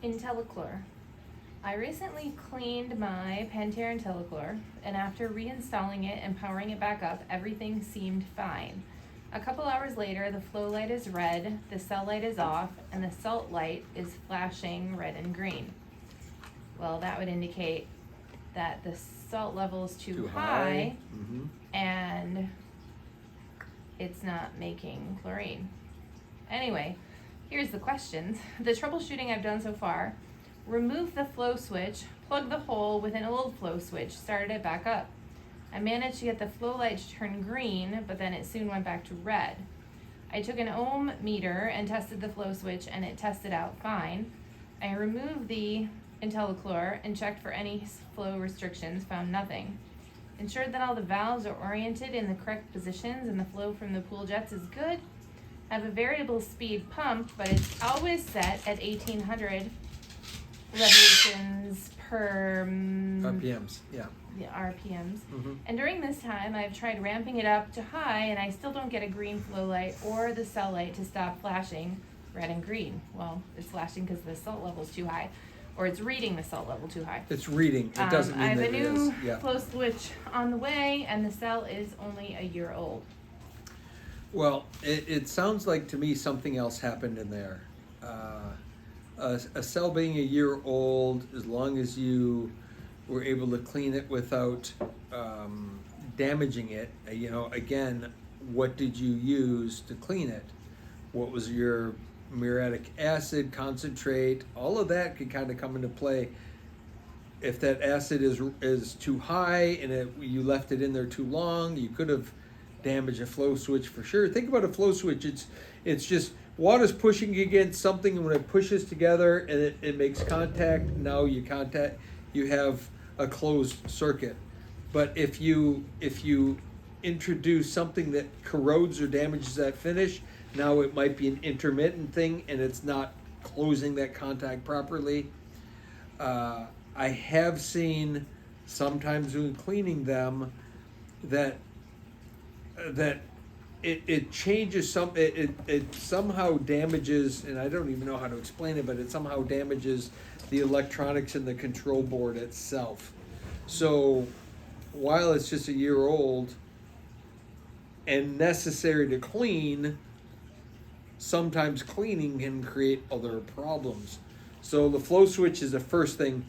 Intellichlor. I recently cleaned my Pentair Intellichlor, and after reinstalling it and powering it back up, everything seemed fine. A couple hours later, the flow light is red, the cell light is off, and the salt light is flashing red and green. Well, that would indicate that the salt level is too high. Mm-hmm. And it's not making chlorine. Anyway, here's the questions. The troubleshooting I've done so far: remove the flow switch, plug the hole with an old flow switch, started it back up. I managed to get the flow light to turn green, but then it soon went back to red. I took an ohm meter and tested the flow switch, and it tested out fine. I removed the IntelliChlor and checked for any flow restrictions, found nothing. Ensured that all the valves are oriented in the correct positions and the flow from the pool jets is good. I have a variable speed pump, but it's always set at 1800 revolutions per RPMs, yeah. RPMs. Mm-hmm. And during this time, I've tried ramping it up to high, and I still don't get a green flow light or the cell light to stop flashing red and green. Well, it's flashing because the salt level is too high, or it's reading the salt level too high. It's reading. It doesn't mean I have that a it is. new Yeah. flow switch on the way, and the cell is only a year old. Well, it sounds like to me something else happened in there. A cell being a year old, as long as you were able to clean it without damaging it, again, what did you use to clean it? What was your muriatic acid, concentrate? All of that could kind of come into play. If that acid is too high and you left it in there too long, you could have damaged a flow switch for sure. Think about a flow switch. It's just water's pushing against something, and when it pushes together and it makes contact, now you have a closed circuit. But if you introduce something that corrodes or damages that finish, now it might be an intermittent thing and it's not closing that contact properly. I have seen sometimes when cleaning them that it changes it somehow damages, and I don't even know how to explain it, but it somehow damages the electronics in the control board itself. So while it's just a year old and necessary to clean, sometimes cleaning can create other problems. So the flow switch is the first thing.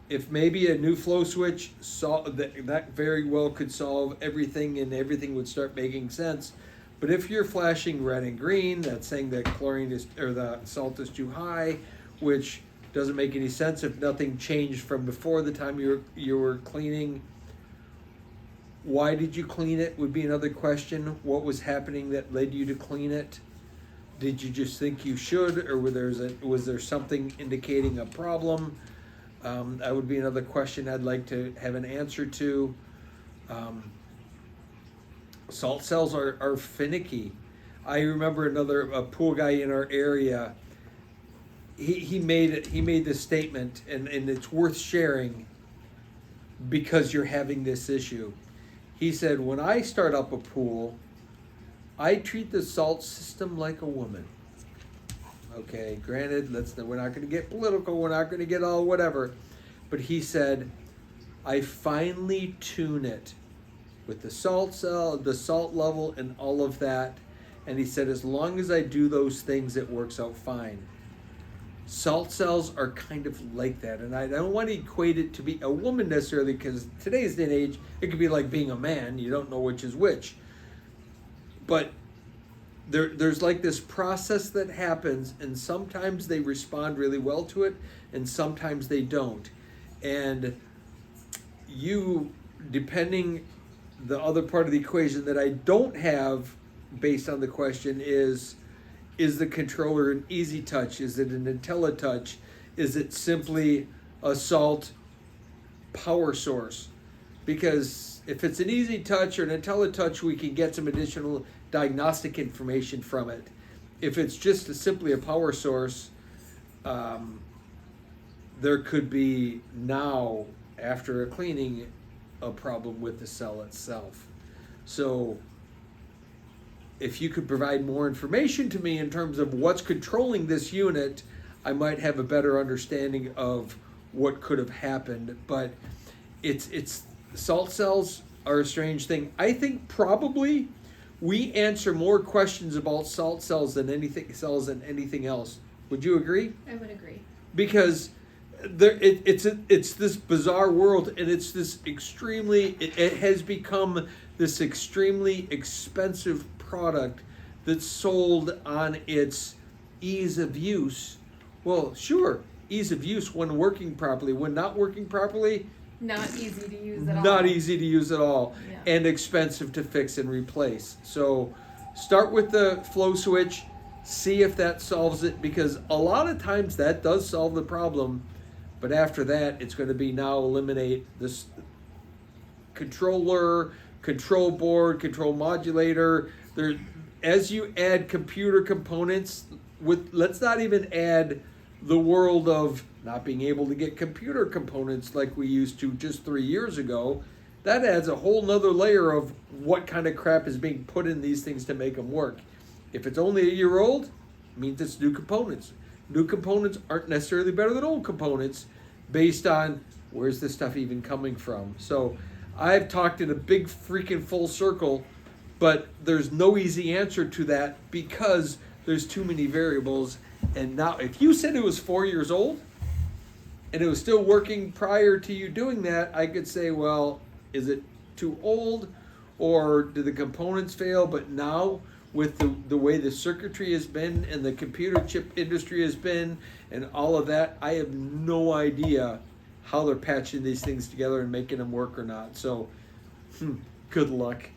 If maybe a new flow switch that very well could solve everything, and everything would start making sense. But if you're flashing red and green, that's saying that chlorine or the salt is too high, which doesn't make any sense if nothing changed from before the time you were cleaning. Why did you clean it would be another question. What was happening that led you to clean it? Did you just think you should, or was there something indicating a problem? That would be another question I'd like to have an answer to. Salt cells are finicky. I remember a pool guy in our area. He made this statement, and it's worth sharing because you're having this issue. He said, when I start up a pool, I treat the salt system like a woman. Okay, granted, we're not going to get political, we're not going to get all whatever, but he said, I finely tune it with the salt cell, the salt level, and all of that. And he said, as long as I do those things, it works out fine. Salt cells are kind of like that, and I don't want to equate it to be a woman necessarily, because today's day and age, it could be like being a man. You don't know which is which. But there's like this process that happens, and sometimes they respond really well to it, and sometimes they don't. And depending, the other part of the equation that I don't have based on the question is the controller an easyTouch? Is it an intelliTouch? Is it simply a salt power source? Because if it's an easyTouch or an intelliTouch, we can get some additional diagnostic information from it. If it's just simply a power source, there could be now, after a cleaning, a problem with the cell itself. So if you could provide more information to me in terms of what's controlling this unit, I might have a better understanding of what could have happened. But it's salt cells are a strange thing. I think probably we answer more questions about salt cells than anything else. Would you agree? I would agree. Because it's this bizarre world, and it's this it has become this extremely expensive product that's sold on its ease of use. Well, sure, ease of use when working properly. When not working properly, not easy to use at all. Not easy to use at all, Yeah. and expensive to fix and replace. So start with the flow switch, see if that solves it, because a lot of times that does solve the problem, but after that it's going to be now eliminate this controller, control board, control modulator. As you add computer components, let's not even add the world of not being able to get computer components like we used to just 3 years ago. That adds a whole nother layer of what kind of crap is being put in these things to make them work. If it's only a year old, it means it's new components. New components aren't necessarily better than old components based on where's this stuff even coming from. So I've talked in a big freaking full circle, but there's no easy answer to that because there's too many variables. And now, if you said it was 4 years old and it was still working prior to you doing that, I could say, well, is it too old or did the components fail? But now, with the way the circuitry has been and the computer chip industry has been and all of that, I have no idea how they're patching these things together and making them work or not. So, good luck.